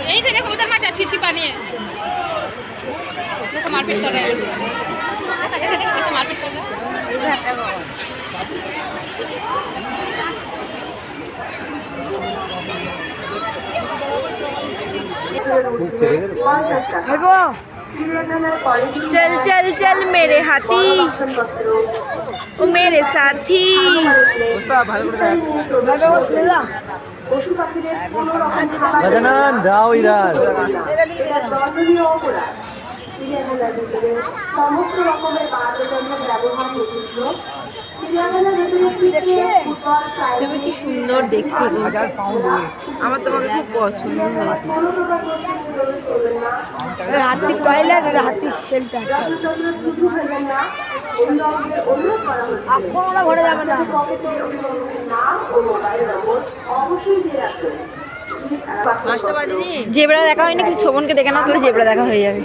यहीं से देखो उधर मत जा छिछी पानी है देखो मारपीट कर रहे हैं देखो देखो कैसे मारपीट कर रहे हैं चल चल चल मेरे हाथी ओ मेरे साथी गजानन जाओ इधर সমস্ত রকমের বাদ্যযন্ত্র ব্যবহার নিষিদ্ধ। তুমি কি সুন্দর দেখতে আমার তোমাকে খুব পছন্দ হয়েছে হাতি টয়লেট আর হাতি শেল্টার ওরা ঘরে যাবে না। জেবরা দেখা হয়নি কিছু শোভনকে দেখে না তাহলে জেবরা দেখা হয়ে যাবে।